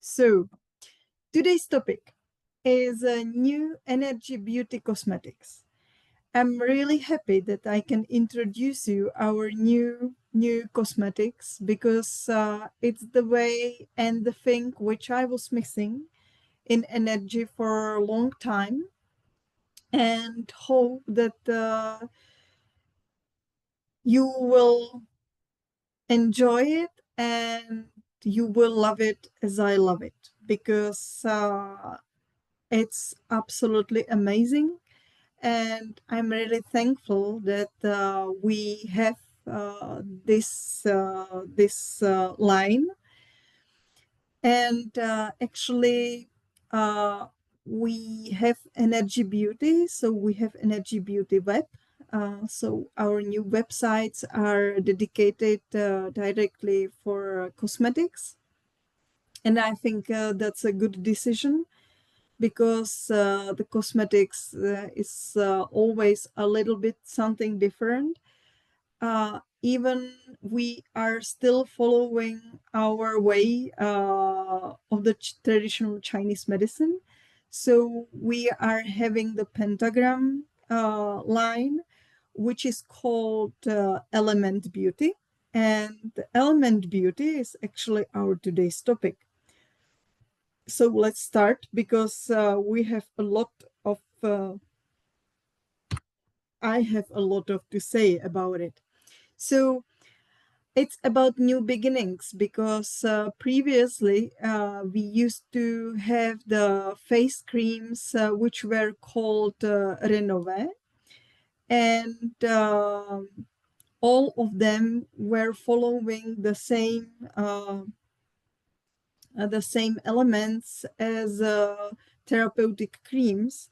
So today's topic is new energy beauty cosmetics. I'm really happy that I can introduce you our new cosmetics because it's the way and the thing which I was missing in energy for a long time, and hope that you will enjoy it and you will love it as I love it, because it's absolutely amazing, and I'm really thankful that we have this line. And actually, we have Energy Beauty, so we have Energy Beauty Web. So our new websites are dedicated directly for cosmetics, and I think that's a good decision, because the cosmetics is always a little bit something different. Even we are still following our way of the traditional Chinese medicine. So we are having the pentagram line, which is called Element Beauty. And the Element Beauty is actually our today's topic. So let's start, because we have a lot of I have a lot of to say about it. So it's about new beginnings, because previously we used to have the face creams which were called Renove, and all of them were following the same elements as therapeutic creams,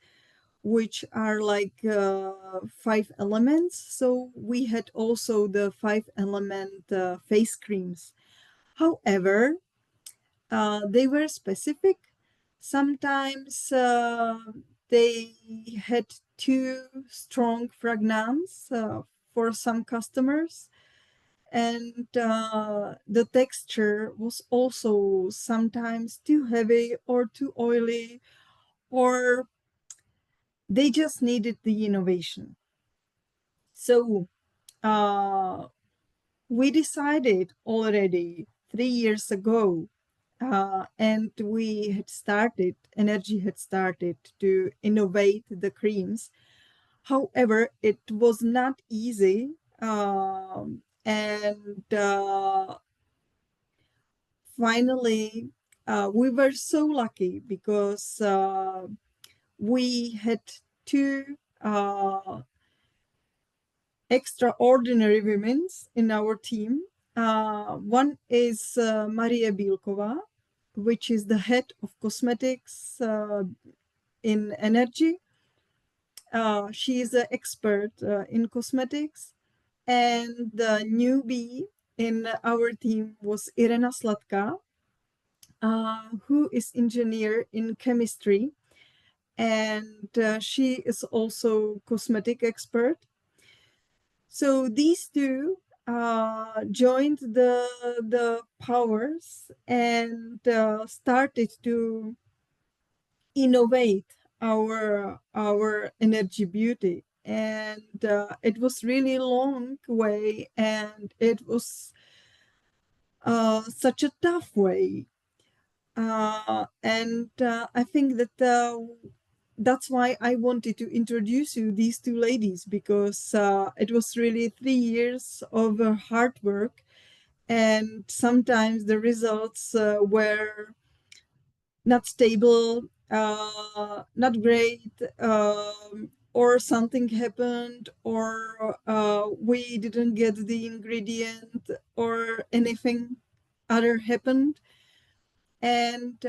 which are like 5 elements. So we had also the 5 element face creams. However, they were specific. Sometimes they had too strong fragrance for some customers, and the texture was also sometimes too heavy or too oily, or they just needed the innovation. So we decided already 3 years ago, and Energy had started to innovate the creams. However, it was not easy. And finally, we were so lucky, because we had two extraordinary women in our team. One is Maria Bilkova, which is the head of cosmetics in Energy. She is an expert in cosmetics. And the newbie in our team was Irena Slatka, who is engineer in chemistry, and she is also cosmetic expert. So these two joined the powers and started to innovate our Energy Beauty. And it was really long way, and it was such a tough way. And I think that that's why I wanted to introduce you these two ladies, because it was really 3 years of hard work, and sometimes the results were not stable, not great, or something happened, or we didn't get the ingredient, or anything other happened. And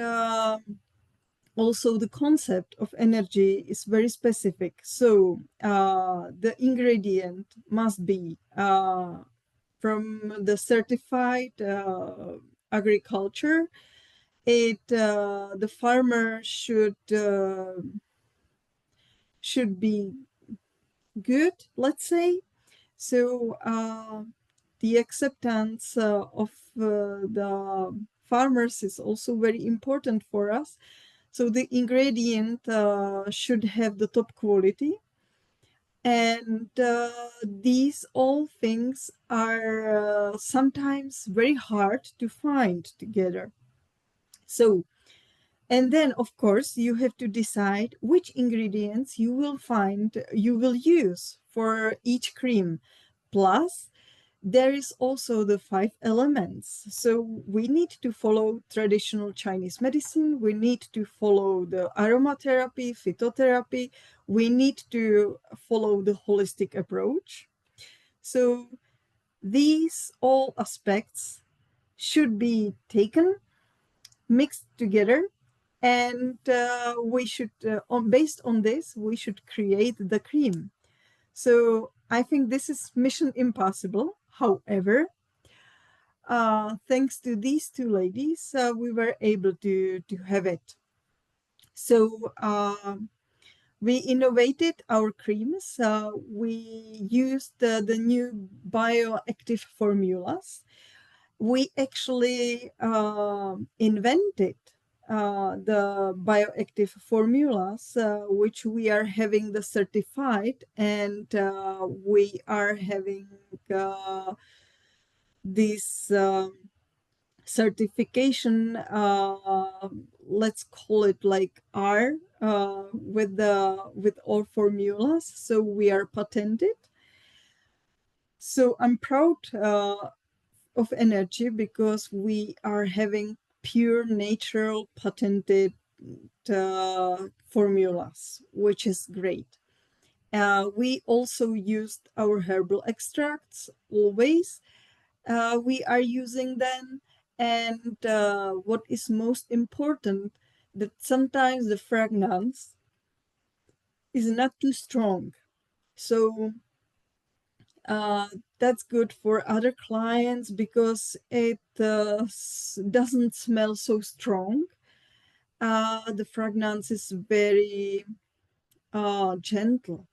also the concept of energy is very specific. So the ingredient must be from the certified agriculture. The farmer should be good, let's say. So the acceptance of the farmers is also very important for us. So the ingredient should have the top quality. And these all things are sometimes very hard to find together. So, and then of course you have to decide which ingredients you will use for each cream. Plus, there is also the 5 elements. So we need to follow traditional Chinese medicine. We need to follow the aromatherapy, phytotherapy. We need to follow the holistic approach. So these all aspects should be taken, mixed together, and we should, based on this, we should create the cream. So I think this is mission impossible. However, thanks to these two ladies, we were able to have it. So we innovated our creams. We used the new bioactive formulas. We actually invented the bioactive formulas, which we are having the certified, and we are having this certification, let's call it like R, with all formulas. So we are patented. So I'm proud of energy because we are having pure natural patented formulas, which is great. We also used our herbal extracts always. We are using them. And what is most important, that sometimes the fragrance is not too strong. So that's good for other clients because it doesn't smell so strong. The fragrance is very gentle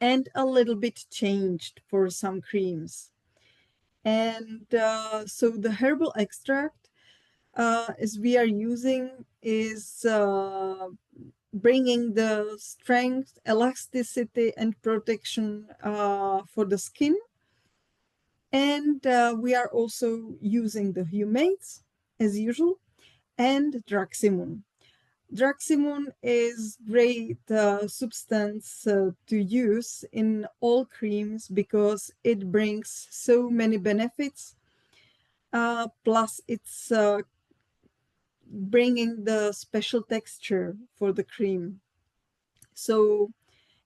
and a little bit changed for some creams. And so the herbal extract, as we are using, is bringing the strength, elasticity, and protection for the skin. And we are also using the humates, as usual, and Draximun. Draximun is great substance to use in all creams because it brings so many benefits. Plus, it's bringing the special texture for the cream. So,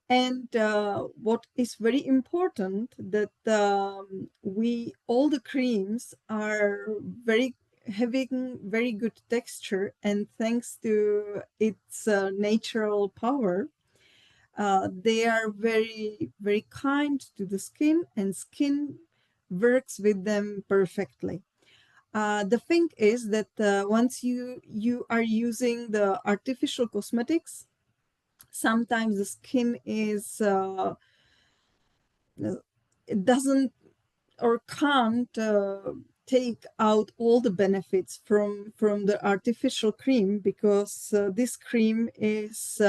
and what is very important, that we all the creams are having very good texture, and thanks to its natural power, they are very kind to the skin, and skin works with them perfectly. The thing is that once you are using the artificial cosmetics, sometimes the skin is it doesn't or can't take out all the benefits from the artificial cream, because this cream is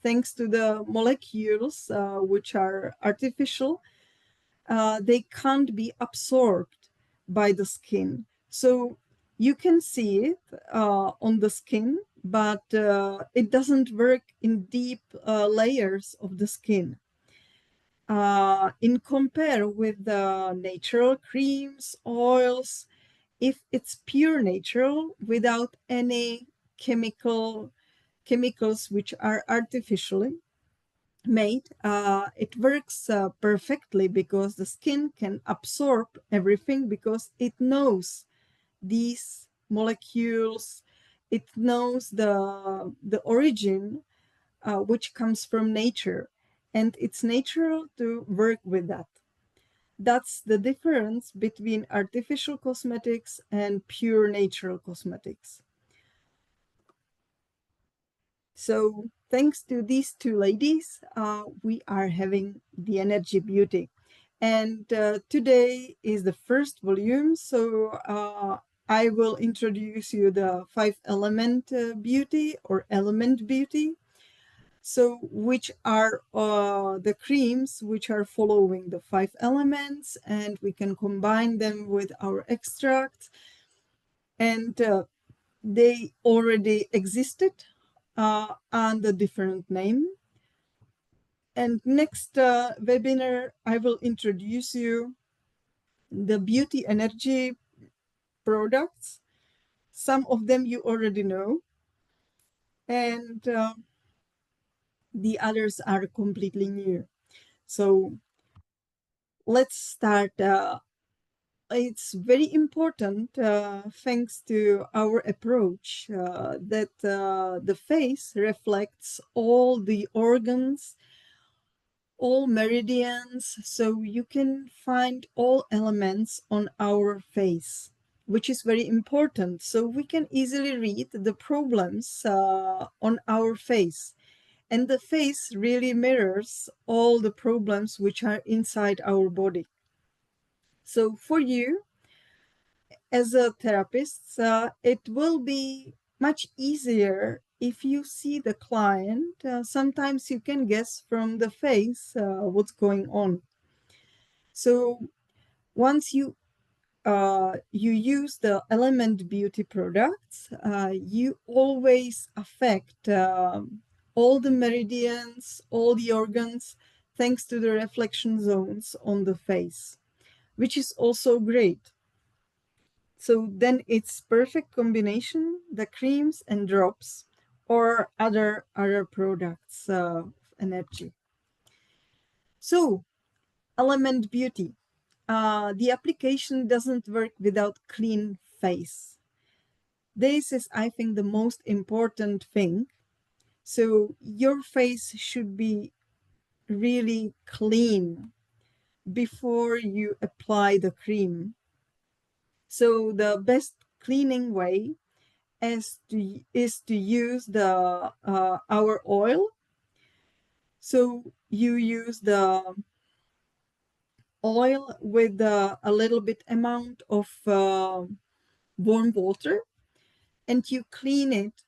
thanks to the molecules which are artificial, they can't be absorbed by the skin. So you can see it on the skin, but it doesn't work in deep layers of the skin. In compare with the natural creams, oils, if it's pure natural without any chemicals which are artificially made, it works perfectly, because the skin can absorb everything, because it knows these molecules, it knows the origin which comes from nature, and it's natural to work with that. That's the difference between artificial cosmetics and pure natural cosmetics. So thanks to these two ladies, we are having the Energy Beauty. And today is the first volume. So I will introduce you the 5-element beauty or element beauty. So which are the creams which are following the 5 elements, and we can combine them with our extract. And they already existed under different name. And next webinar, I will introduce you the beauty energy products. Some of them you already know, and the others are completely new. So let's start. It's very important, thanks to our approach, that the face reflects all the organs, all meridians, so you can find all elements on our face, which is very important. So we can easily read the problems on our face. And the face really mirrors all the problems which are inside our body. So for you, as a therapist, it will be much easier if you see the client. Sometimes you can guess from the face what's going on. So once you use the Element Beauty products, you always affect all the meridians, all the organs, thanks to the reflection zones on the face, which is also great. So then it's perfect combination, the creams and drops or other products of energy. So Element Beauty. The application doesn't work without clean face. This is, I think, the most important thing. So your face should be really clean before you apply the cream. So the best cleaning way is to use the our oil. So you use the oil with a little bit amount of warm water, and you clean it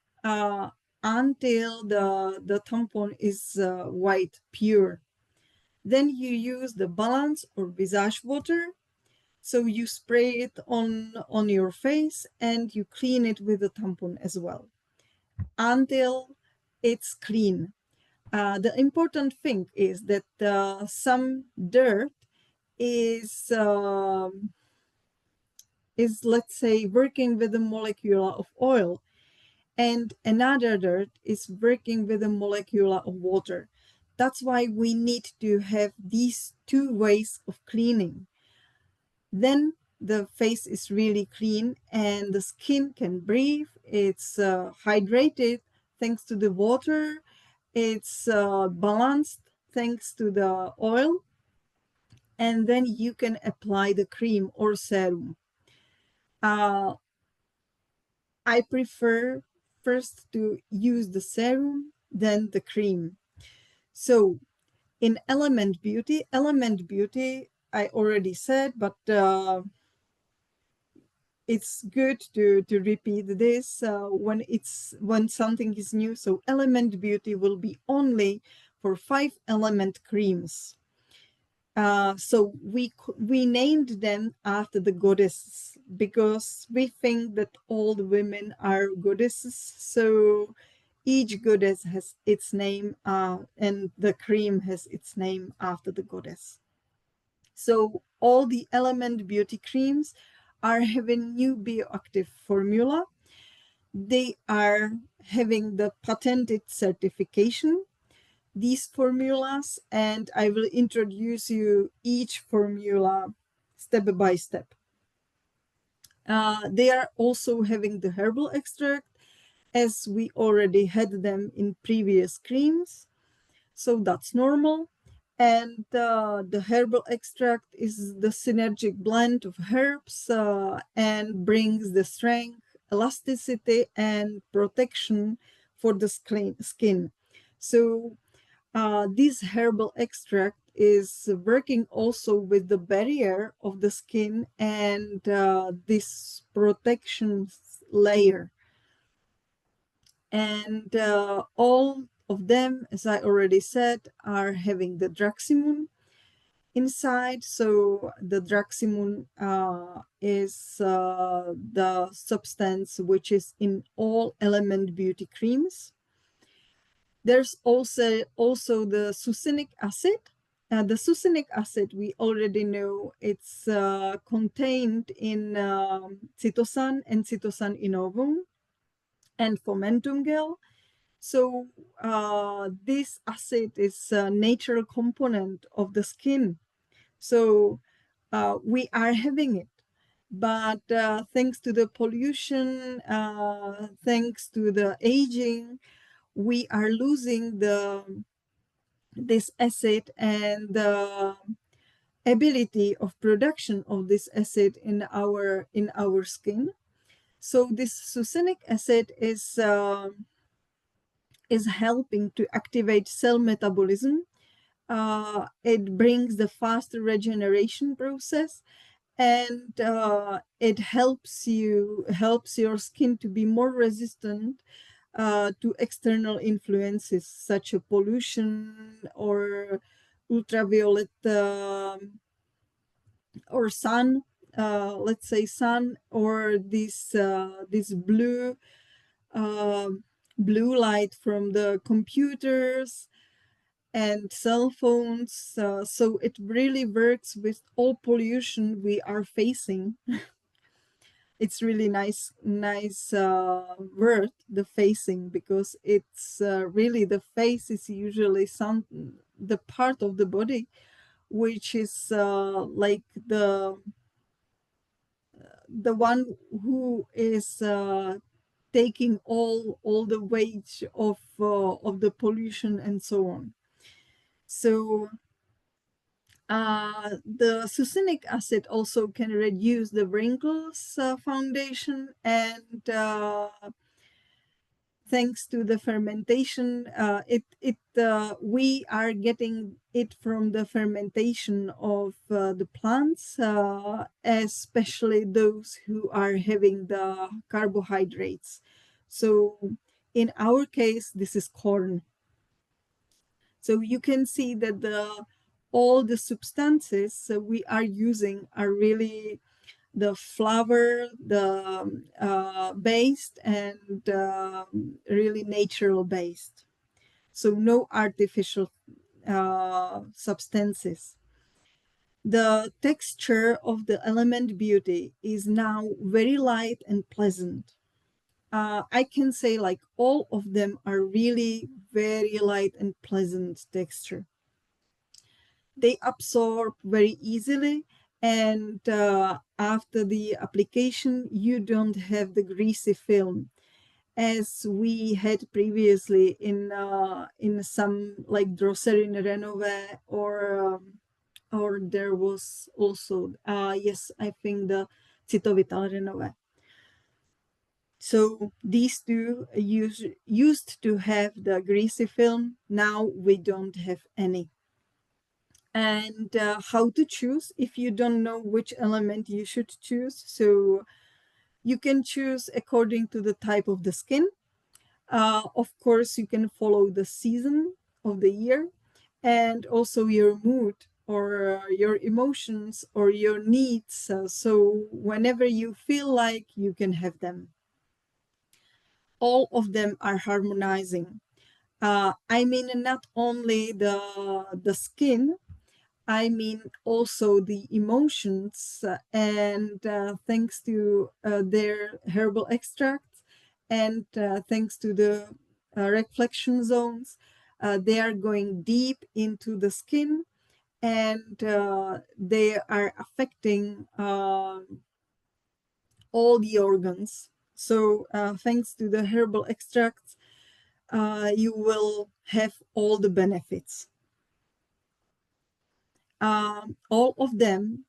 until the tampon is white, pure. Then you use the balance or visage water. So you spray it on your face and you clean it with the tampon as well until it's clean. The important thing is that some dirt is let's say working with a molecule of oil, and another dirt is working with a molecule of water. That's why we need to have these two ways of cleaning. Then the face is really clean and the skin can breathe. It's hydrated thanks to the water. It's balanced thanks to the oil. And then you can apply the cream or serum. I prefer first to use the serum, then the cream. So in Element Beauty, I already said, but it's good to repeat this when something is new. So Element Beauty will be only for 5-element creams. So we named them after the goddesses because we think that all the women are goddesses. So each goddess has its name, and the cream has its name after the goddess. So all the Element Beauty creams are having new bioactive formula. They are having the patented certification, these formulas, and I will introduce you each formula step by step. They are also having the herbal extract, as we already had them in previous creams, so that's normal. And the herbal extract is the synergic blend of herbs and brings the strength, elasticity, and protection for the skin. So this herbal extract is working also with the barrier of the skin and this protection layer. And all of them, as I already said, are having the Draximum inside. So the Draximum is the substance which is in all Element Beauty creams. There's also the succinic acid. The succinic acid, we already know it's contained in Cytosan and Cytosan innovum and Fomentum gel. So this acid is a natural component of the skin. So we are having it. But thanks to the pollution, thanks to the aging, we are losing this acid and the ability of production of this acid in our skin. So this succinic acid is helping to activate cell metabolism. It brings the faster regeneration process, and it helps your skin to be more resistant to external influences such as pollution or ultraviolet or sun, let's say sun, or this uh, blue light from the computers and cell phones. So it really works with all pollution we are facing. It's really nice word, the facing, because it's really, the face is usually the part of the body which is like the one who is taking all the weight of the pollution and so on. So the succinic acid also can reduce the wrinkles foundation, and thanks to the fermentation, we are getting it from the fermentation of the plants, especially those who are having the carbohydrates. So in our case, this is corn. So you can see that all the substances we are using are really the flour, the based, and really natural based. So no artificial substances. The texture of the Element Beauty is now very light and pleasant. I can say like all of them are really very light and pleasant texture. They absorb very easily, and after the application you don't have the greasy film as we had previously in some like Drosserin Renové, or there was also yes, I think the Citovital Renové. So these two used to have the greasy film. Now we don't have any. And how to choose if you don't know which element you should choose. So you can choose according to the type of the skin. Of course, you can follow the season of the year and also your mood or your emotions or your needs. So whenever you feel like, you can have them. All of them are harmonizing. I mean, not only the skin, I mean also the emotions, and thanks to their herbal extracts, and thanks to the reflection zones, they are going deep into the skin, and they are affecting all the organs. So thanks to the herbal extracts, you will have all the benefits. All of them,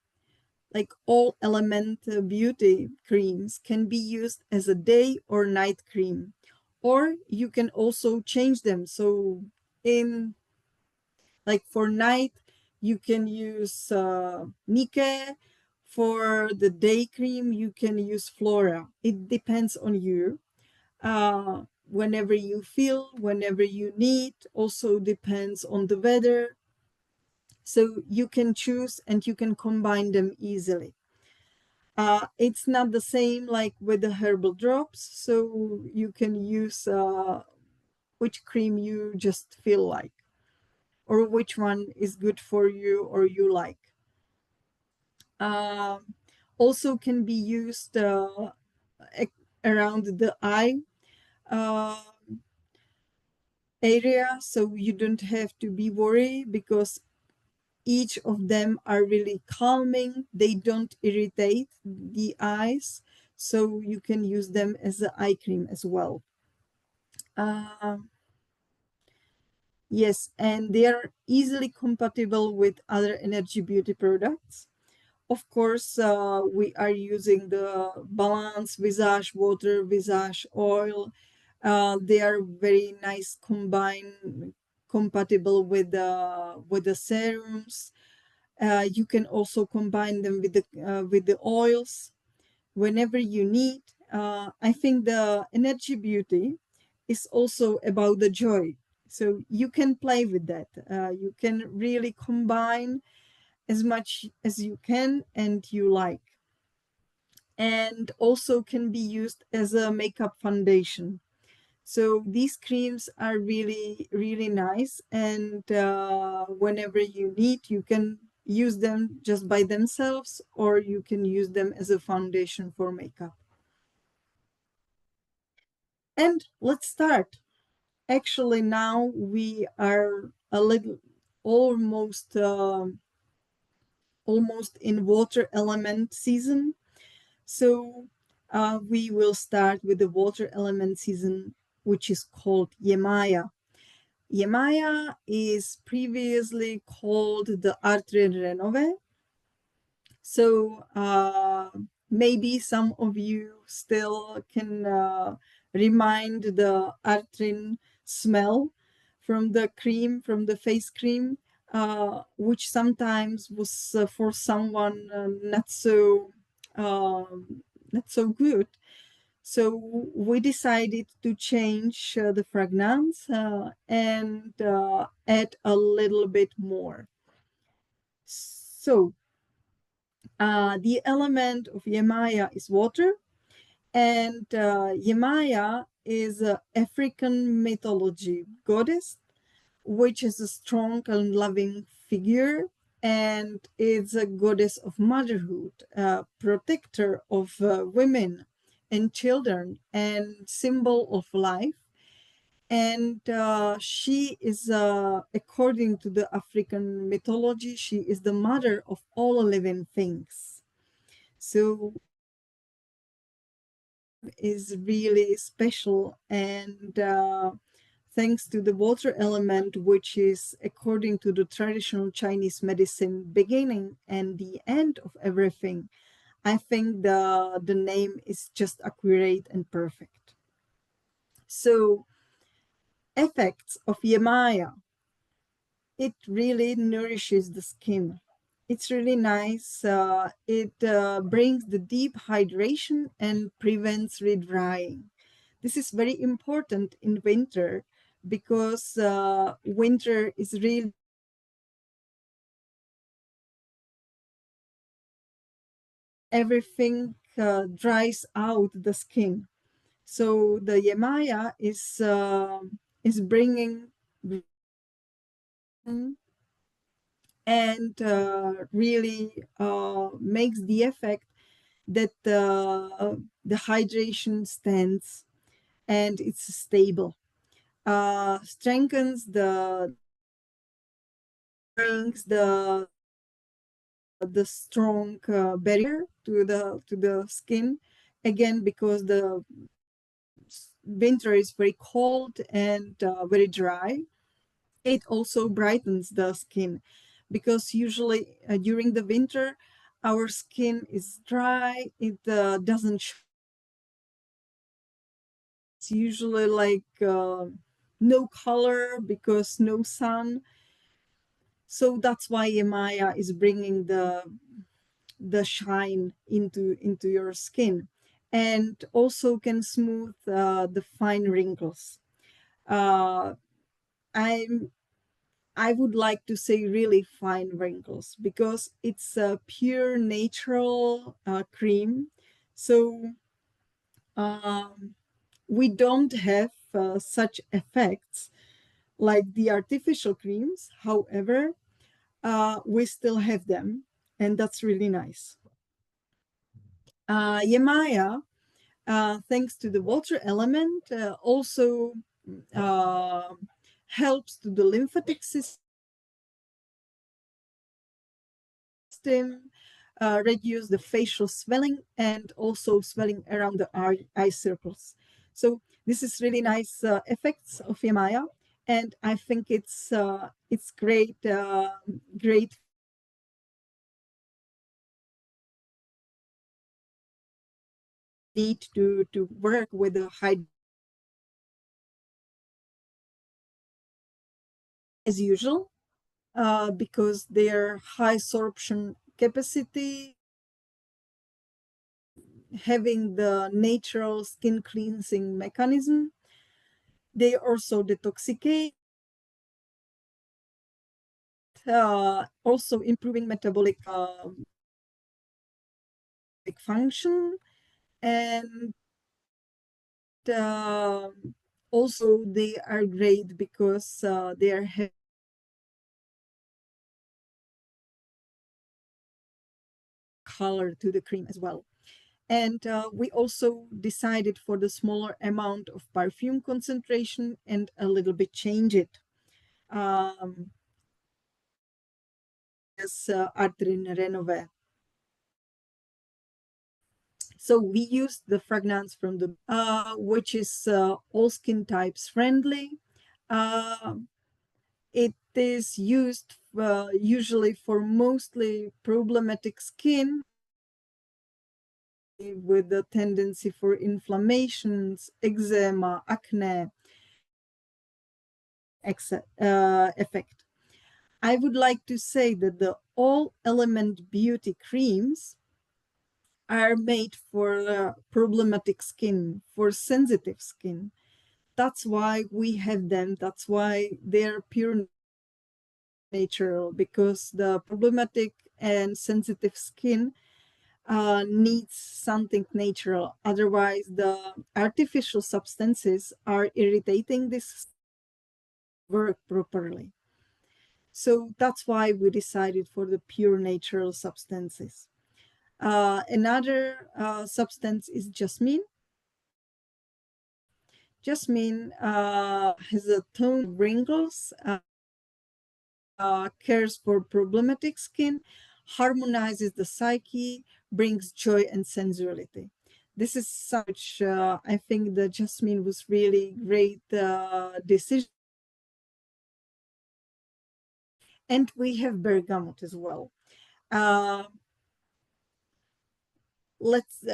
like all Element Beauty creams, can be used as a day or night cream, or you can also change them. So in like for night, you can use Nike. For the day cream, you can use Flora. It depends on you. Whenever you feel, whenever you need, also depends on the weather. So you can choose and you can combine them easily. It's not the same like with the herbal drops, so you can use which cream you just feel like, or which one is good for you or you like. Um, Also can be used around the eye uh, area, so you don't have to be worried because each of them are really calming. They don't irritate the eyes, so you can use them as an eye cream as well. Um, yes, and they are easily compatible with other energy beauty products. Of course, we are using the Balance Visage Water, Visage Oil. They are very nice combined, compatible with the serums. You can also combine them with the oils whenever you need. I think the energy beauty is also about the joy. So you can play with that. You can really combine as much as you can and you like. And also can be used as a makeup foundation. So these creams are really, really nice. And whenever you need, you can use them just by themselves, or you can use them as a foundation for makeup. And let's start. Actually, now we are a little almost almost in water element season. So we will start with the water element season, which is called Yemaya. Yemaya is previously called the Artrin Renove. So maybe some of you still can remind the Artrin smell from the cream, from the face cream, which sometimes was for someone not so good. So we decided to change the fragrance and add a little bit more. So the element of Yemaya is water, and Yemaya is an African mythology goddess, which is a strong and loving figure, and is a goddess of motherhood, protector of women and children, and symbol of life. And she is, according to the African mythology, she is the mother of all living things. So is really special, and thanks to the water element, which is according to the traditional Chinese medicine beginning and the end of everything, I think the name is just accurate and perfect. So effects of Yemaya, it really nourishes the skin. It's really nice. It brings the deep hydration and prevents redrying. This is very important in winter because winter is really everything dries out the skin. So the Yemaya is bringing and really makes the effect that the hydration stands and it's stable. Strengthens the brings the strong barrier to the skin, again because the winter is very cold and very dry. It also brightens the skin because usually during the winter our skin is dry. It doesn't show. It's usually like no color because no sun. So that's why Emaya is bringing the shine into your skin, and also can smooth the fine wrinkles. Uh, I'm I would like to say really fine wrinkles because it's a pure natural cream. So um, we don't have such effects like the artificial creams. However, we still have them, and that's really nice. Yemaya, thanks to the water element, also uh, helps to the lymphatic system, reduce the facial swelling and also swelling around the eye circles. So this is really nice effects of Yemaya, and I think it's great need to work with a high as usual because their high absorption capacity, having the natural skin cleansing mechanism, they also detoxicate, also improving metabolic function, and also they are great because they are color to the cream as well. And we also decided for the smaller amount of perfume concentration and a little bit change it. As Artrin Renove. So we used the fragrance from the which is all skin types friendly. Uh, it is used usually for mostly problematic skin with the tendency for inflammations, eczema, acne, effect. I would like to say that the all element beauty creams are made for problematic skin, for sensitive skin. That's why we have them. That's why they're pure natural, because the problematic and sensitive skin needs something natural. Otherwise, the artificial substances are irritating this work properly. So that's why we decided for the pure natural substances. Another substance is jasmine. Jasmine has a tone of wrinkles, cares for problematic skin, harmonizes the psyche, brings joy and sensuality. This is such, I think the jasmine was really great decision. And we have bergamot as well. Uh,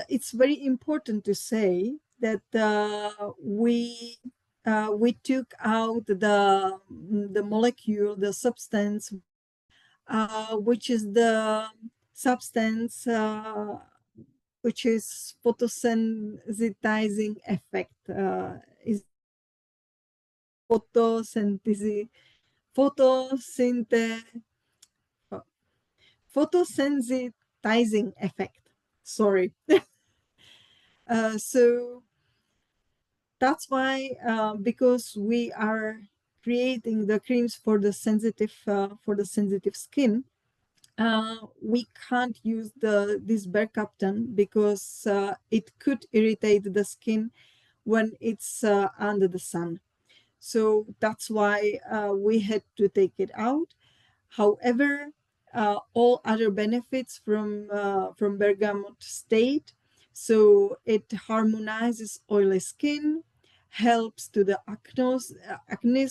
it's very important to say that we took out the molecule, the substance, which is the substance which is photosensitizing effect, is photosynthesis, photosynth photosensitizing effect. Sorry. So that's why, because we are creating the creams for the sensitive skin, we can't use this bercaptan because it could irritate the skin when it's under the sun. So that's why we had to take it out. However, all other benefits from bergamot stayed. So it harmonizes oily skin, helps to the acne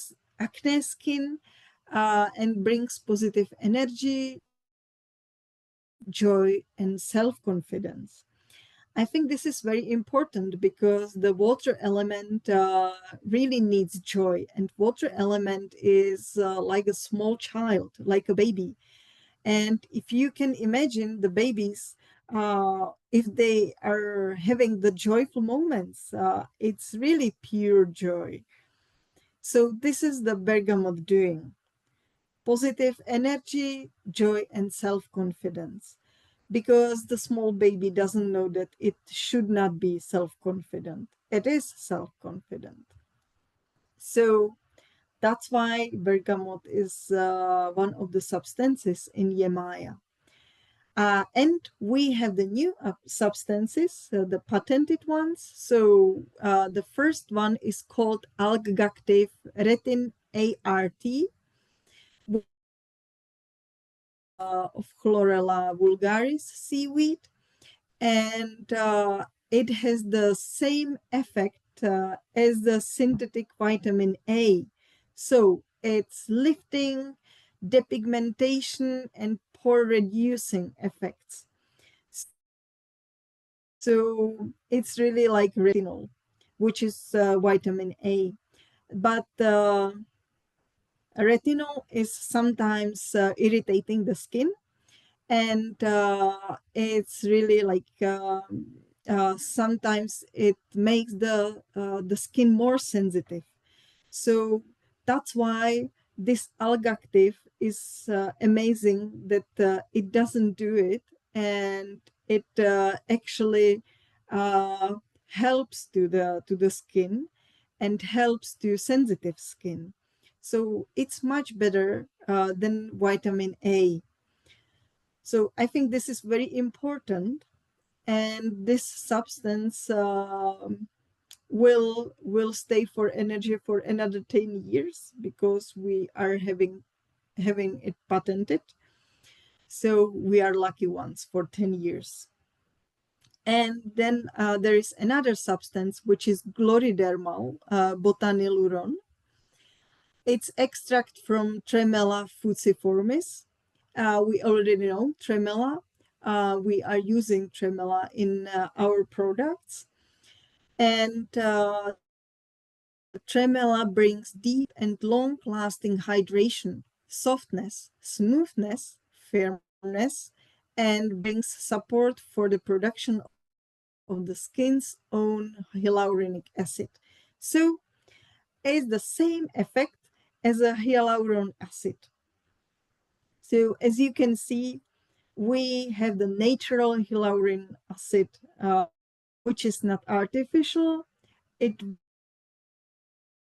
skin, and brings positive energy, joy, and self confidence. I think this is very important because the water element really needs joy, and water element is like a small child, like a baby. And if you can imagine the babies, if they are having the joyful moments, it's really pure joy. So this is the bergamot doing: positive energy, joy, and self-confidence. Because the small baby doesn't know that it should not be self-confident. It is self-confident. So that's why bergamot is one of the substances in Yemaya. And we have the new substances, the patented ones. So the first one is called algactive retin ART, of Chlorella vulgaris seaweed, and it has the same effect as the synthetic vitamin A. So it's lifting, depigmentation, and pore reducing effects. So it's really like retinol, which is vitamin A. But retinol is sometimes irritating the skin, and it's really like sometimes it makes the skin more sensitive. So that's why this algactive is amazing that it doesn't do it, and it actually uh, helps to the skin and helps to sensitive skin. So it's much better than vitamin A. So I think this is very important, and this substance will stay for energy for another 10 years because we are having it patented. So we are lucky ones for 10 years. And then there is another substance which is gloridermal botanyluron. It's extract from Tremella fuciformis. We already know Tremella. We are using Tremella in our products. And Tremella brings deep and long-lasting hydration, softness, smoothness, firmness, and brings support for the production of the skin's own hyaluronic acid. So it's the same effect as a hyaluronic acid. So as you can see, we have the natural hyaluronic acid, which is not artificial. It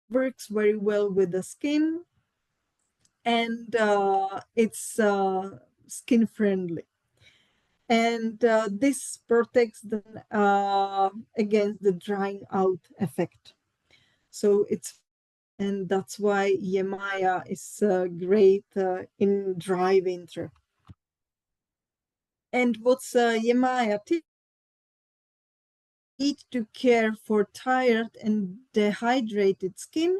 works very well with the skin, and it's skin friendly. And this protects them against the drying out effect. So it's, and that's why Yemaya is great in dry winter. And what's Yemaya tip? Need to care for tired and dehydrated skin,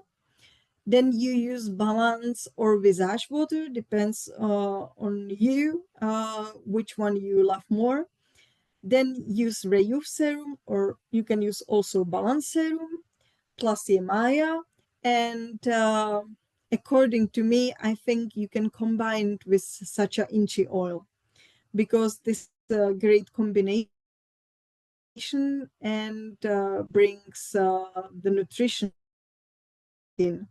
then you use balance or visage water, depends on you, which one you love more. Then use Rejuve serum, or you can use also balance serum plus Yemaya. And according to me, I think you can combine it with Sacha Inchi oil, because this is a great combination and brings the nutrition in.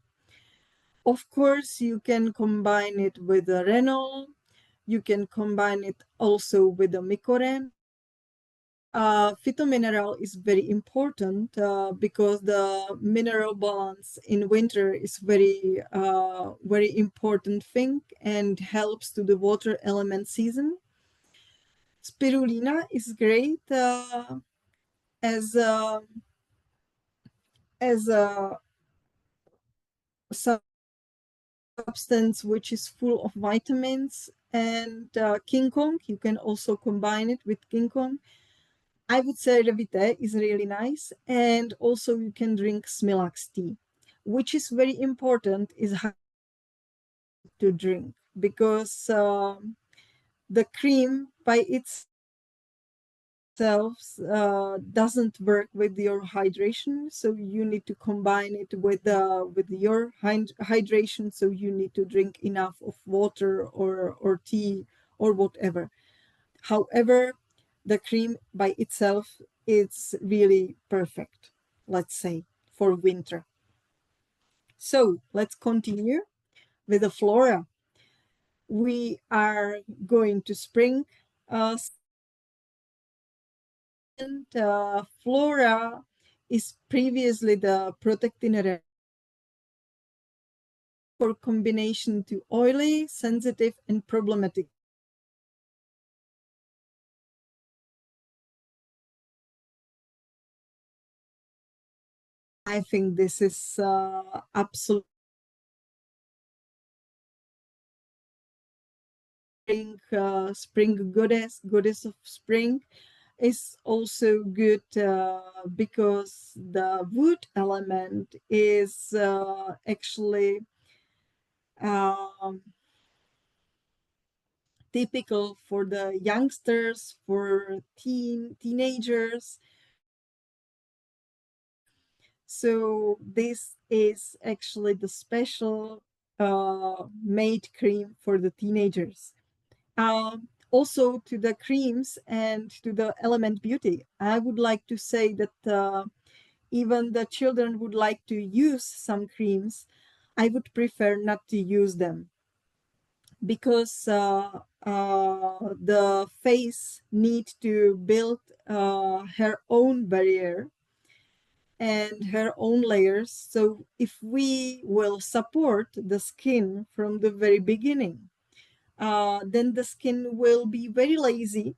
Of course, you can combine it with a renol. You can combine it also with a micoren. Phytomineral is very important because the mineral balance in winter is very important thing and helps to the water element season. Spirulina is great as a, as a substance which is full of vitamins, and King Kong, you can also combine it with King Kong. I would say Revite is really nice, and also you can drink Smilax tea, which is very important, is how to drink, because the cream by its itself doesn't work with your hydration, so you need to combine it with your hydration. So you need to drink enough of water or tea or whatever. However, the cream by itself is really perfect, let's say, for winter. So let's continue with the flora. We are going to spring, and flora is previously the protectin for combination to oily, sensitive, and problematic. I think this is absolutely spring goddess of spring is also good because the wood element is actually um, typical for the youngsters, for teenagers. So this is actually the special made cream for the teenagers. Also to the creams and to the element beauty, I would like to say that even the children would like to use some creams, I would prefer not to use them because the face need to build her own barrier and her own layers. So if we will support the skin from the very beginning, then the skin will be very lazy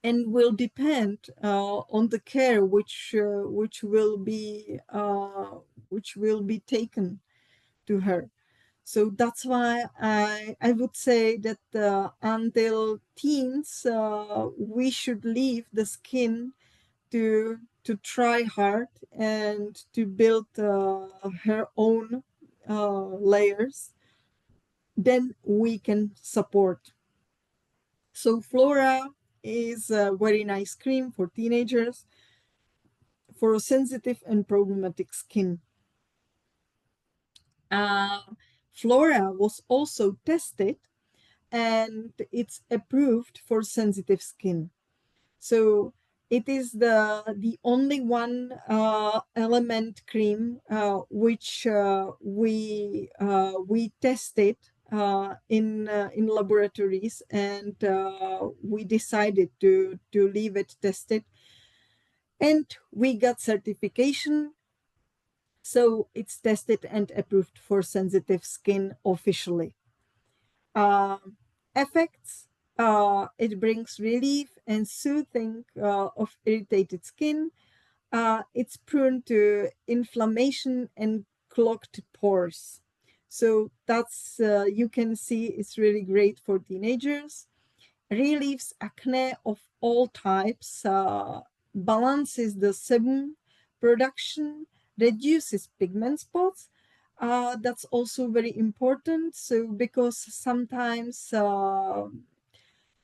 and will depend on the care which will be taken to her. So that's why I would say that until teens, we should leave the skin to try hard and to build her own layers. Then we can support. So Flora is a very nice cream for teenagers for sensitive and problematic skin. Uh, Flora was also tested and it's approved for sensitive skin. So it is the only one element cream which we tested in laboratories, and we decided to leave it tested, and we got certification. So it's tested and approved for sensitive skin officially. uh, Effects. It brings relief and soothing of irritated skin. It's prone to inflammation and clogged pores. So that's, you can see it's really great for teenagers. Relieves acne of all types, balances the sebum production, reduces pigment spots. That's also very important. So because sometimes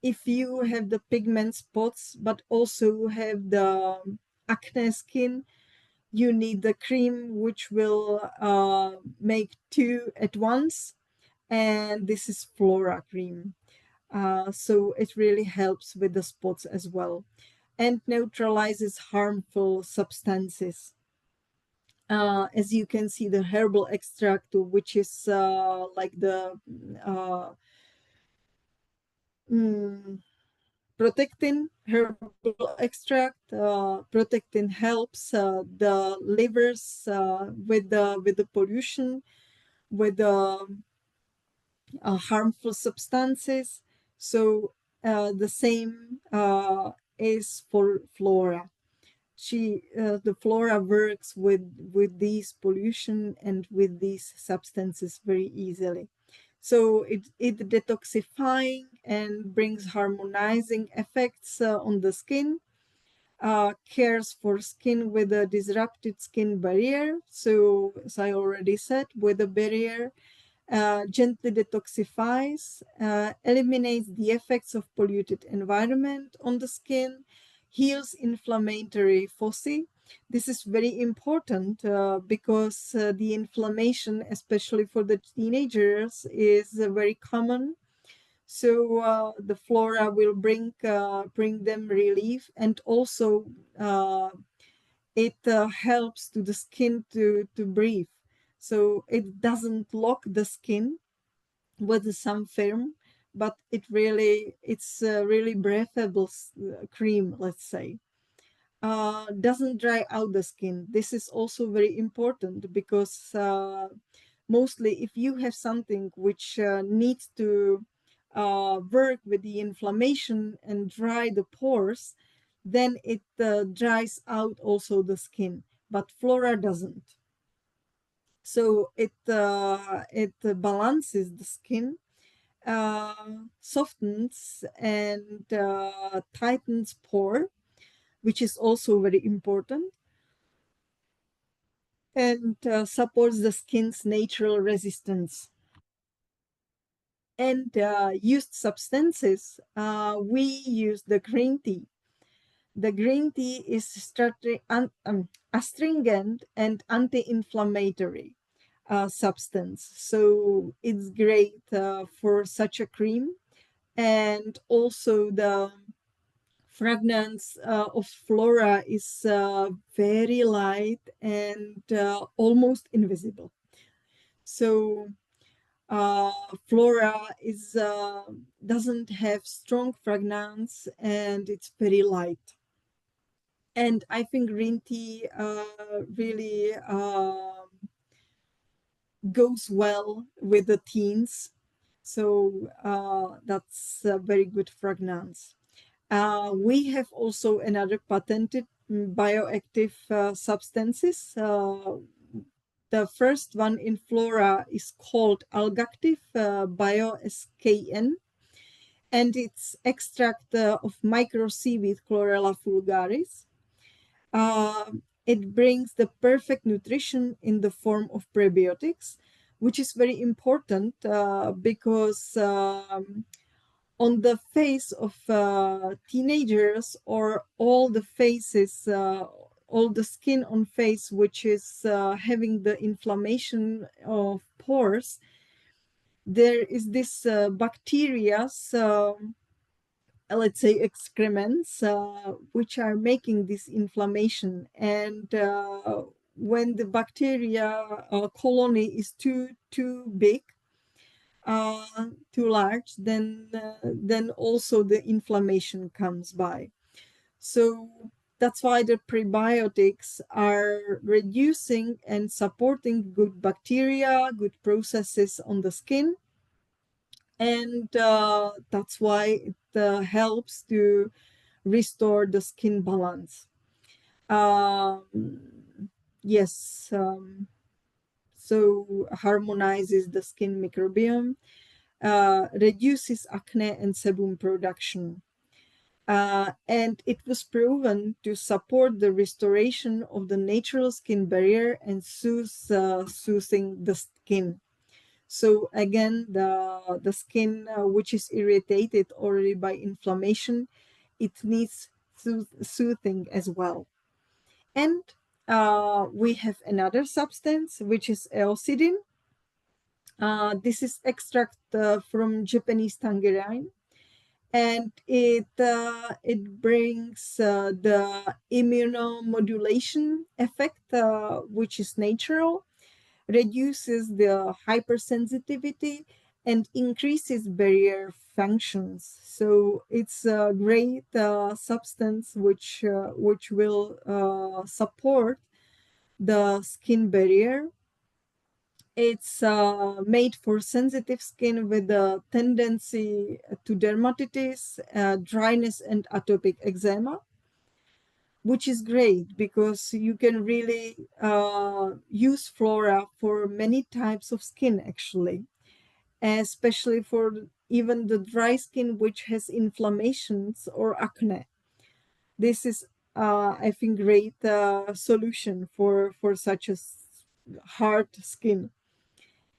if you have the pigment spots but also have the acne skin, you need the cream which will make two at once, and this is Flora cream. So it really helps with the spots as well and neutralizes harmful substances. As you can see, the herbal extract, which is like the uh, mm, protectin herbal extract. Protectin helps the livers with the pollution, with the harmful substances. So the same is for Flora. The Flora works with these pollution and with these substances very easily. So it detoxifying and brings harmonizing effects on the skin. Cares for skin with a disrupted skin barrier. So as I already said, with a barrier, gently detoxifies, eliminates the effects of polluted environment on the skin, heals inflammatory foci. This is very important because the inflammation, especially for the teenagers, is very common. So the flora will bring them relief, and also it helps to the skin to breathe. So it doesn't lock the skin with some film, but it's really breathable cream, let's say. Doesn't dry out the skin. This is also very important because mostly if you have something which needs to work with the inflammation and dry the pores, then it dries out also the skin. But flora doesn't. So it balances the skin, softens and tightens pore, which is also very important, and supports the skin's natural resistance. And used substances, we use the green tea. The green tea is astringent and anti-inflammatory substance. So it's great for such a cream. And also the fragrance of flora is very light and almost invisible. So flora is doesn't have strong fragrance and it's very light. And I think green tea really goes well with the teens. So that's a very good fragrance. We have also another patented bioactive substances. The first one in flora is called algactive bio-SKN, and it's extract of micro seaweed Chlorella vulgaris. It brings the perfect nutrition in the form of prebiotics, which is very important because on the face of teenagers, or all the faces, all the skin on face which is having the inflammation of pores, there is this bacteria, let's say excrements, which are making this inflammation. And when the bacteria colony is too big, too large, then also the inflammation comes by. So that's why the prebiotics are reducing and supporting good bacteria, good processes on the skin. And that's why it helps to restore the skin balance. Yes, so harmonizes the skin microbiome, reduces acne and sebum production. And it was proven to support the restoration of the natural skin barrier and soothing the skin. So again, the skin which is irritated already by inflammation, it needs soothing as well. And we have another substance which is eosidin. This is extract from Japanese tangerine, and it brings the immunomodulation effect, which is natural, reduces the hypersensitivity and increases barrier functions. So it's a great substance which will support the skin barrier. It's made for sensitive skin with a tendency to dermatitis, dryness, and atopic eczema, which is great because you can really use flora for many types of skin, actually, especially for even the dry skin which has inflammations or acne. This is, I think, great solution for such a hard skin.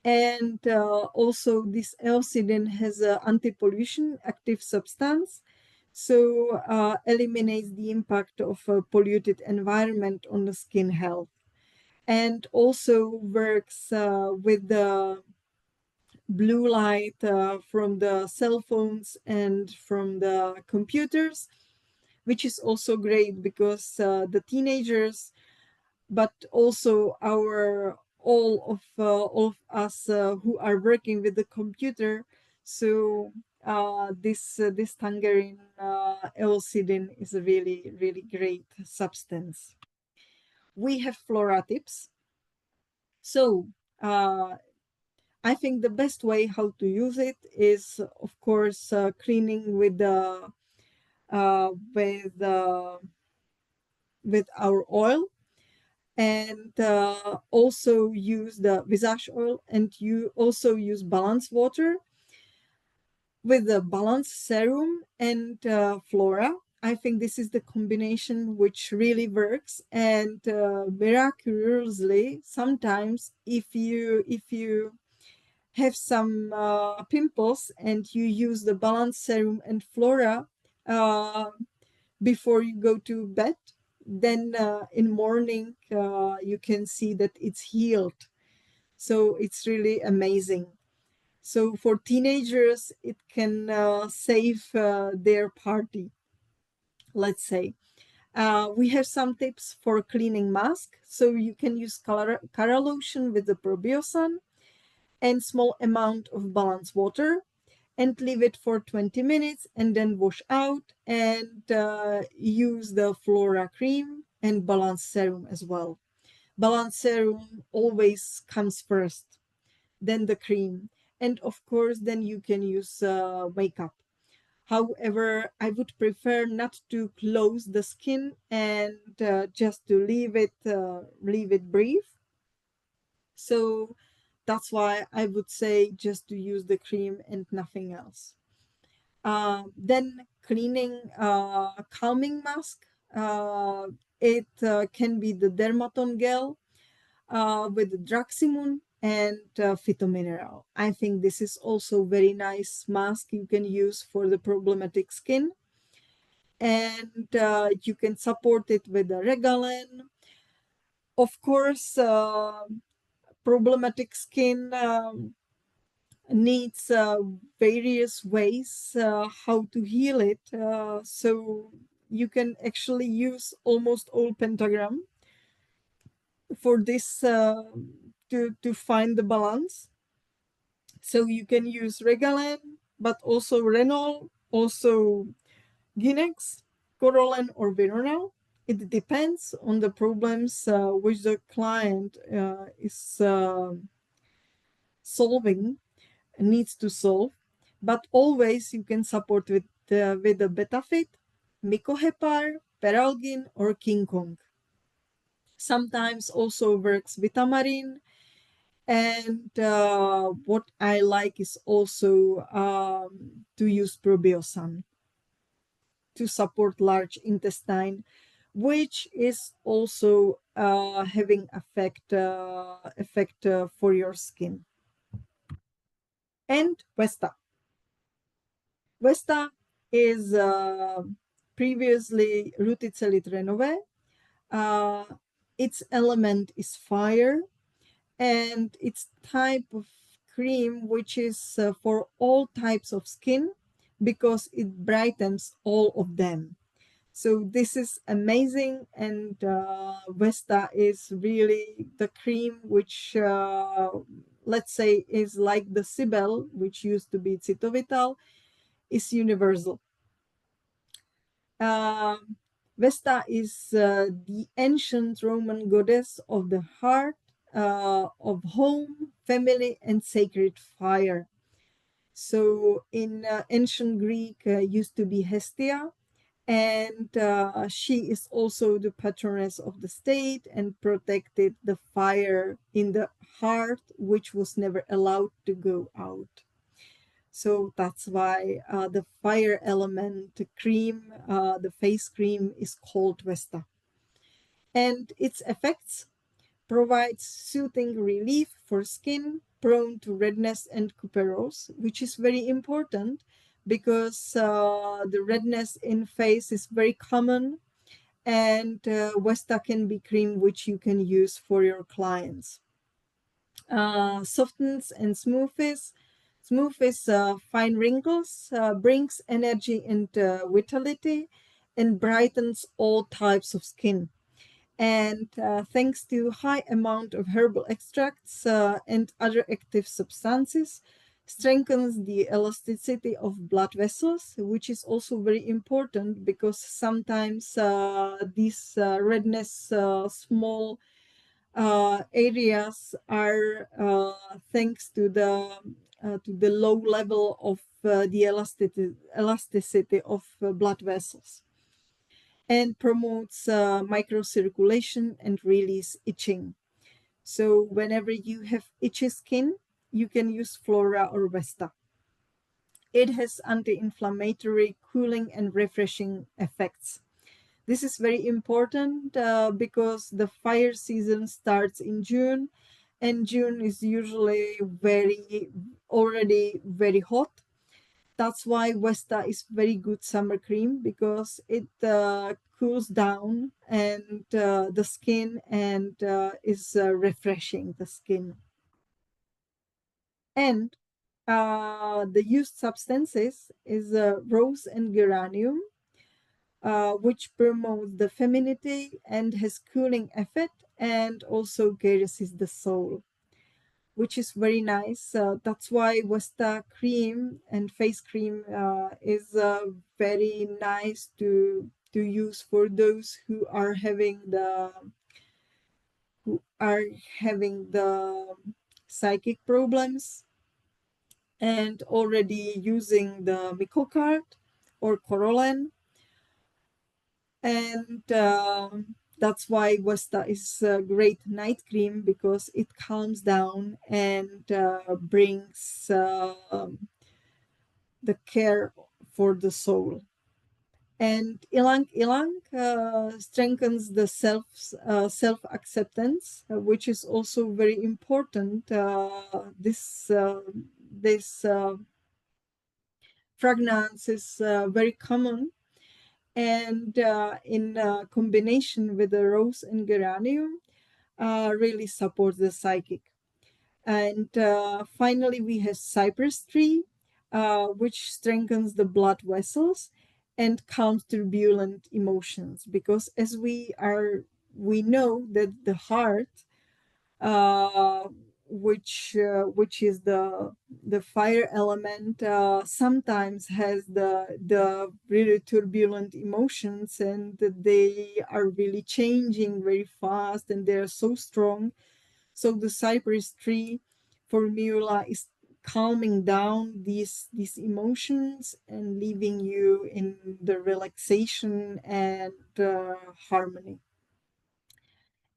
And also this eosidin has an anti-pollution active substance, So eliminates the impact of a polluted environment on the skin health, and also works with the blue light from the cell phones and from the computers, which is also great because the teenagers, but also our all of us who are working with the computer. So this tangerine L-sidin is a really great substance. We have flora tips. So I think the best way how to use it is, of course, cleaning uh, with uh, with our oil, and also use the visage oil, and you also use balanced water with the balanced serum and flora. I think this is the combination which really works, and miraculously, sometimes if you have some pimples and you use the balanced serum and flora uh, before you go to bed, then in morning you can see that it's healed. So it's really amazing. So for teenagers, it can save their party, let's say. We have some tips for cleaning mask. So you can use cara lotion with the probiosan and small amount of balanced water, and leave it for 20 minutes and then wash out, and use the flora cream and balance serum as well. Balance serum always comes first, then the cream, and of course then you can use makeup. However, I would prefer not to close the skin, and just to leave it breathe. So that's why I would say just to use the cream and nothing else. Then cleaning calming mask. It can be the Dermaton gel with Draximun and phytomineral. I think this is also very nice mask you can use for the problematic skin, and you can support it with the Regalen. Of course, problematic skin needs various ways how to heal it. So you can actually use almost all pentagram for this to find the balance. So you can use Regalen, but also Renol, also Ginex, Corolan, or Veronal. It depends on the problems which the client is solving, needs to solve. But always you can support with the Betafit, Mycohepar, Peralgin, or King Kong. Sometimes also works Vitamarine, and what I like is also to use Probiosan to support large intestine, which is also having effect for your skin. And Vesta is previously Ruticelit Renove. Uh, its element is fire, and it's type of cream which is for all types of skin because it brightens all of them. So this is amazing, and Vesta is really the cream which, let's say, is like the Cybele, which used to be Citovital, is universal. Uh, Vesta is the ancient Roman goddess of the heart, of home, family, and sacred fire. So in ancient Greek, used to be Hestia, and she is also the patroness of the state and protected the fire in the heart, which was never allowed to go out. So that's why the fire element cream, the face cream, is called Vesta. And its effects provides soothing relief for skin prone to redness and cuperose, which is very important because the redness in face is very common, and Vesta can be cream which you can use for your clients. Softens and smoothes fine wrinkles, brings energy and vitality, and brightens all types of skin. And thanks to high amount of herbal extracts and other active substances, strengthens the elasticity of blood vessels, which is also very important because sometimes these redness small areas are thanks to the low level of the elasticity of blood vessels, and promotes microcirculation and release itching. So whenever you have itchy skin, you can use Flora or Vesta. It has anti-inflammatory, cooling, and refreshing effects. This is very important because the fire season starts in June, and June is usually already very hot. That's why Vesta is very good summer cream, because it cools down and the skin, and is refreshing the skin. And the used substances is rose and geranium, which promotes the femininity and has cooling effect, and also caresses the soul, which is very nice. That's why Vesta cream and face cream is very nice to use for those who are having the psychic problems and already using the Micocard or Corolan. And that's why Vesta is a great night cream, because it calms down and brings the care for the soul. And ilang ilang strengthens the self acceptance, which is also very important. This fragrance is very common, and in combination with the rose and geranium, really supports the psychic. And finally, we have cypress tree, which strengthens the blood vessels and calms turbulent emotions. Because as we know that the heart, uh, which is the fire element, sometimes has the really turbulent emotions, and they are really changing very fast, and they are so strong. So the cypress tree formula is calming down these emotions and leaving you in the relaxation and harmony.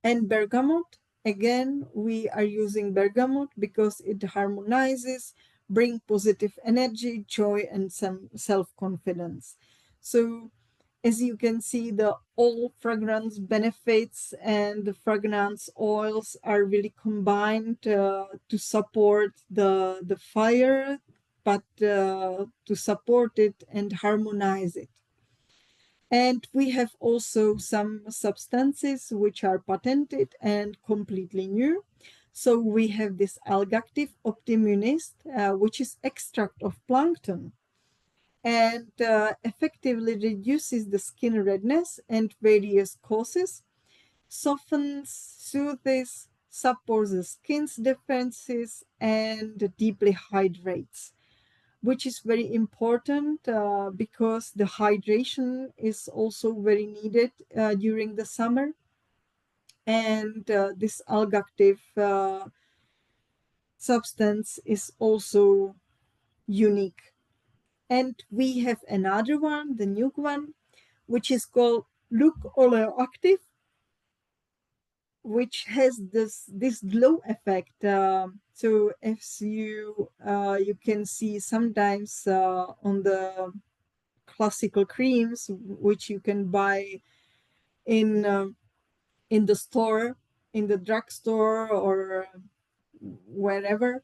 And bergamot, again, we are using bergamot because it harmonizes, bring positive energy, joy, and some self-confidence. So as you can see, the all fragrance benefits and the fragrance oils are really combined to support the fire, but to support it and harmonize it. And we have also some substances which are patented and completely new. So we have this algactive optimunist, which is extract of plankton, and effectively reduces the skin redness and various causes, softens, soothes, supports the skin's defenses, and deeply hydrates, which is very important because the hydration is also very needed during the summer. And this algactive substance is also unique. And we have another one, the new one, which is called Look Oleoactive, which has this glow effect. So as you can see sometimes on the classical creams which you can buy in in the store, in the drugstore or wherever,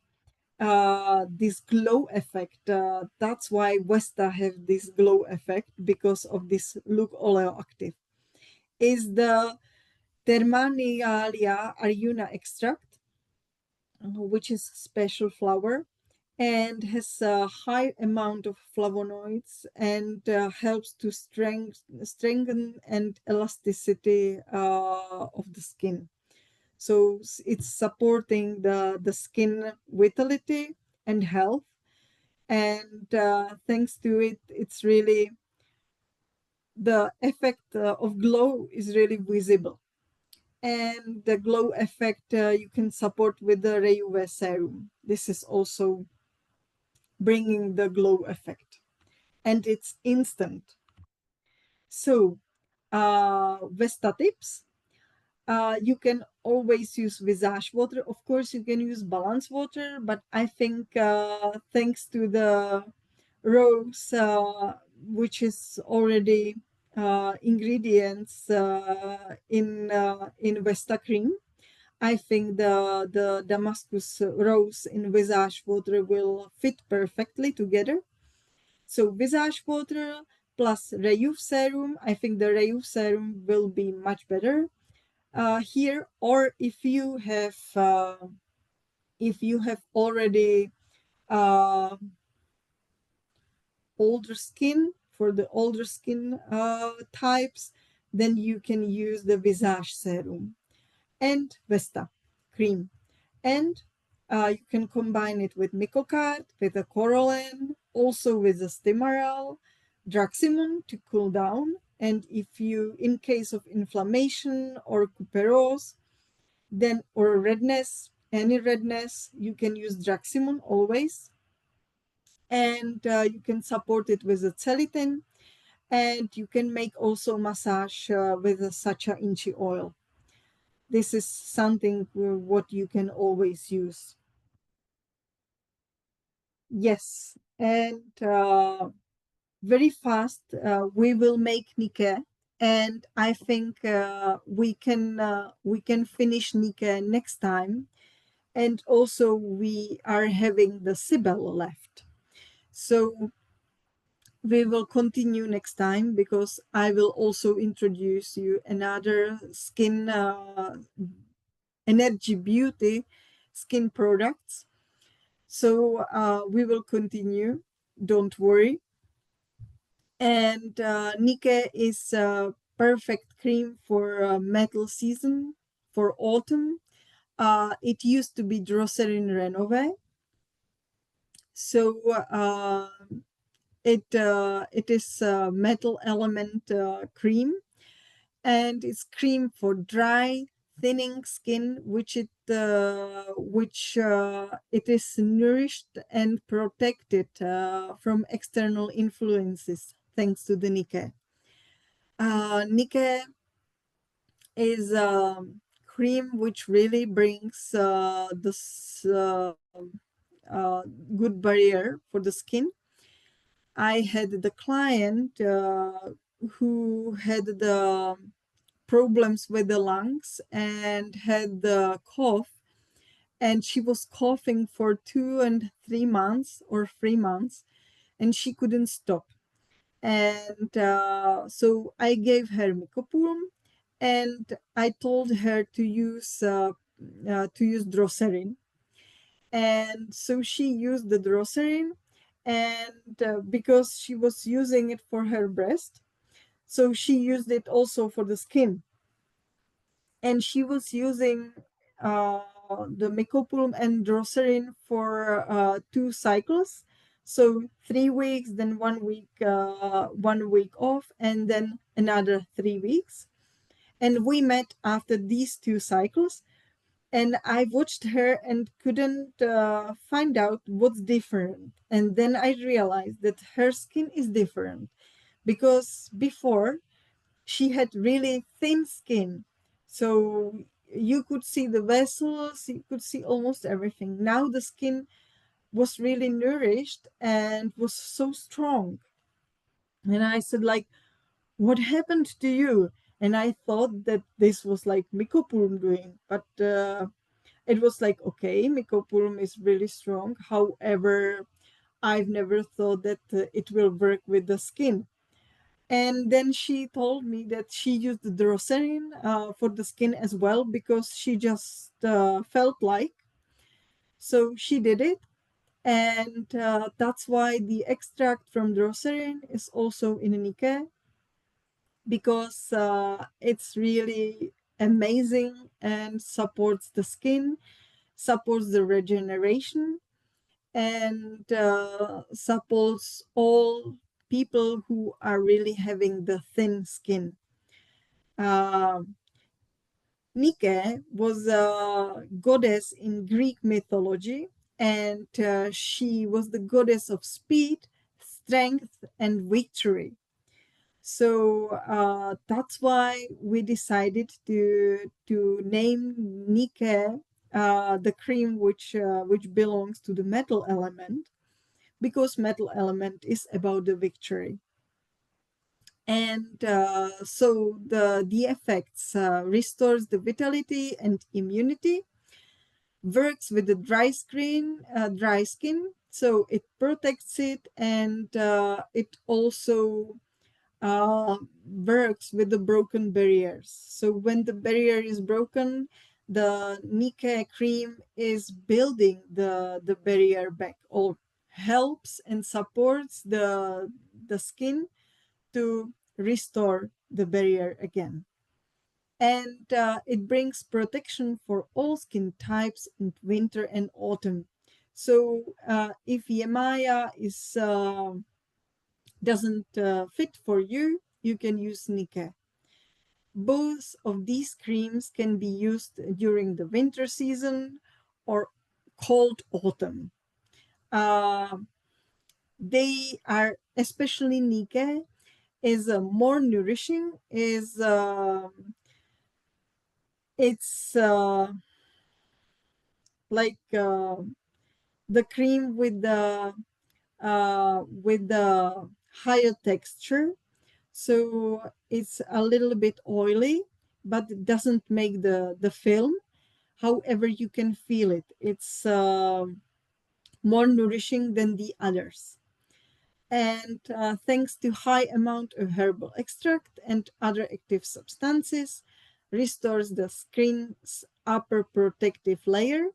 this glow effect. That's why Vesta have this glow effect, because of this look oleoactive. Is the Termanialia aruna extract, which is special flower and has a high amount of flavonoids, and helps to strengthen and elasticity of the skin. So it's supporting the skin vitality and health. And thanks to it, it's really, the effect of glow is really visible. And the glow effect you can support with the Rejuve serum. This is also bringing the glow effect, and it's instant. So, Vesta tips. You can always use visage water. Of course, you can use balance water, but I think thanks to the rose, which is already ingredients in Vesta cream, I think the Damascus rose in visage water will fit perfectly together. So visage water plus Rejuve serum, I think the Rejuve serum will be much better here. Or if you have already uh, older skin, for the older skin types, then you can use the visage serum and Vesta cream. And you can combine it with Micocard, with a Corolane, also with a Stimaral, Draximum to cool down. And if you, in case of inflammation or cuperose, then, or redness, any redness, you can use Draximum always. And you can support it with a Celitin. And you can make also massage with a Sacha Inchi oil. This is something what you can always use. Yes, and very fast we will make Nike, and I think we can finish Nike next time. And also we are having the Sibel left, so we will continue next time, because I will also introduce you another skin energy beauty skin products. So we will continue, don't worry. And Nike is a perfect cream for metal season, for autumn. It used to be Drosselin Renove. So it is a metal element cream, and it's cream for dry, thinning skin, which it is nourished and protected from external influences, thanks to the Nike. Nike is a cream which really brings this good barrier for the skin. I had the client who had the problems with the lungs and had the cough, and she was coughing for 2 and 3 months or 3 months, and she couldn't stop. And so I gave her Mycopulm, and I told her to use Droserin. And so she used the Droserin, and because she was using it for her breast, so she used it also for the skin. And she was using the Mycopulm and Droserin for 2 cycles. So 3 weeks, then 1 week, 1 week off, and then another 3 weeks. And we met after these 2 cycles, and I watched her and couldn't find out what's different. And then I realized that her skin is different, because before she had really thin skin. So you could see the vessels, you could see almost everything. Now the skin was really nourished and was so strong. And I said, like, what happened to you? And I thought that this was like Mycopulm doing, but it was like, okay, mycopulum is really strong. However, I've never thought that it will work with the skin. And then she told me that she used the Droserin for the skin as well, because she just felt like. So she did it. And that's why the extract from Droserin is also in Nike, because it's really amazing and supports the skin, supports the regeneration, and supports all people who are really having the thin skin. Uh, Nike was a goddess in Greek mythology, and she was the goddess of speed, strength, and victory. So that's why we decided to name Nike the cream which belongs to the metal element, because metal element is about the victory. And so the effects restores the vitality and immunity, works with the dry skin, so it protects it, and it also works with the broken barriers. So when the barrier is broken, the Nike cream is building the barrier back, or helps and supports the skin to restore the barrier again. And it brings protection for all skin types in winter and autumn. So if Yemaya is doesn't fit for you, you can use Nike. Both of these creams can be used during the winter season or cold autumn. Uh, they are, especially Nike, is more nourishing. Is It's like the cream with the higher texture. So it's a little bit oily, but it doesn't make the film. However, you can feel it. It's more nourishing than the others. And thanks to high amount of herbal extract and other active substances, restores the skin's upper protective layer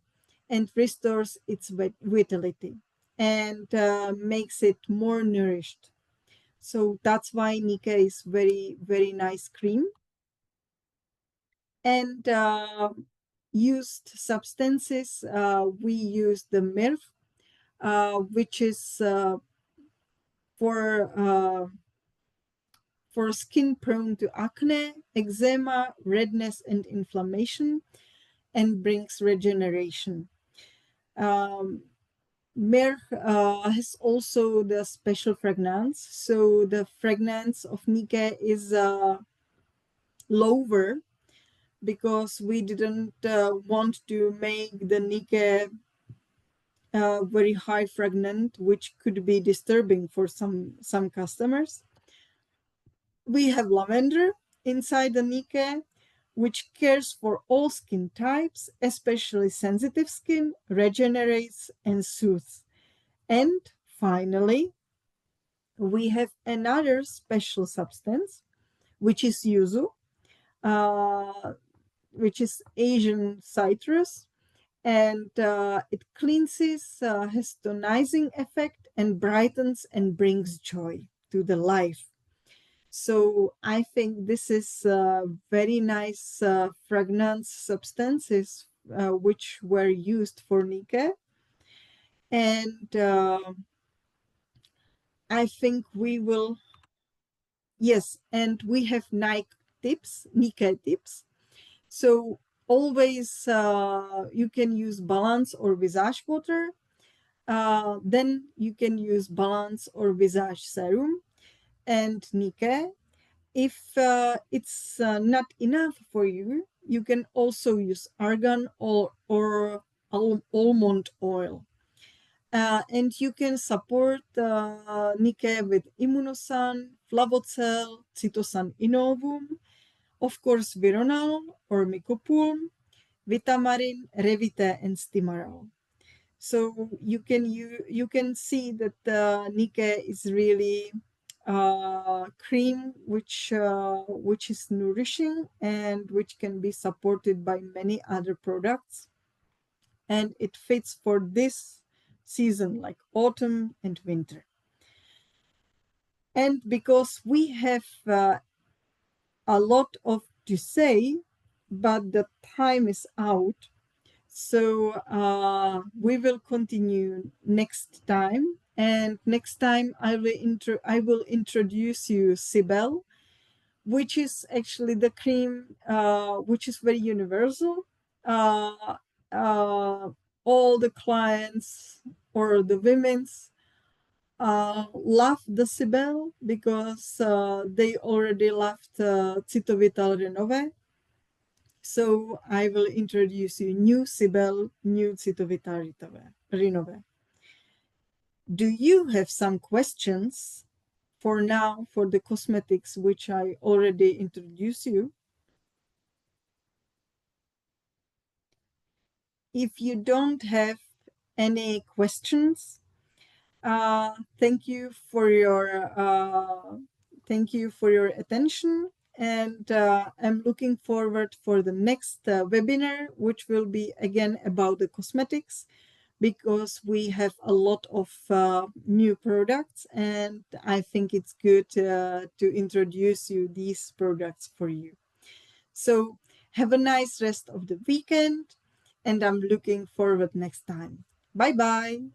and restores its vitality, and makes it more nourished. So that's why Nika is very, very nice cream. And used substances, we use the MIRF, which is for for skin prone to acne, eczema, redness, and inflammation, and brings regeneration. Um, Mer has also the special fragrance. So the fragrance of Nike is lower, because we didn't want to make the Nike very high fragrant, which could be disturbing for some customers. We have lavender inside the Nike, which cares for all skin types, especially sensitive skin, regenerates and soothes. And finally, we have another special substance, which is yuzu, uh, which is Asian citrus, and it cleanses, has tonizing effect, and brightens and brings joy to the life. So I think this is very nice fragrance substances which were used for Nike. And I think we will, yes, and we have Nike tips. So always you can use balance or visage water. Then you can use balance or visage serum and Nike. If it's not enough for you, you can also use argan or almond oil. And you can support Nike with Immunosan, Flavocel, Cytosan Innovum, of course, Vironal or Mycopulm, Vitamarin, Revita, and Stimarol. So you can see that the Nike is really cream which is nourishing and which can be supported by many other products, and it fits for this season like autumn and winter. And because we have a lot of to say, but the time is out, so we will continue next time. And next time I will introduce you Sibel, which is actually the cream which is very universal. Uh, uh, all the clients or the women's love the Sibel because they already loved Citovital Renove. So I will introduce you new Sibel, new Citovital Renove. Do you have some questions for now for the cosmetics which I already introduced you? If you don't have any questions, thank you for your attention, and I'm looking forward for the next webinar, which will be again about the cosmetics, because we have a lot of new products, and I think it's good to introduce you these products for you. So have a nice rest of the weekend, and I'm looking forward next time. Bye bye.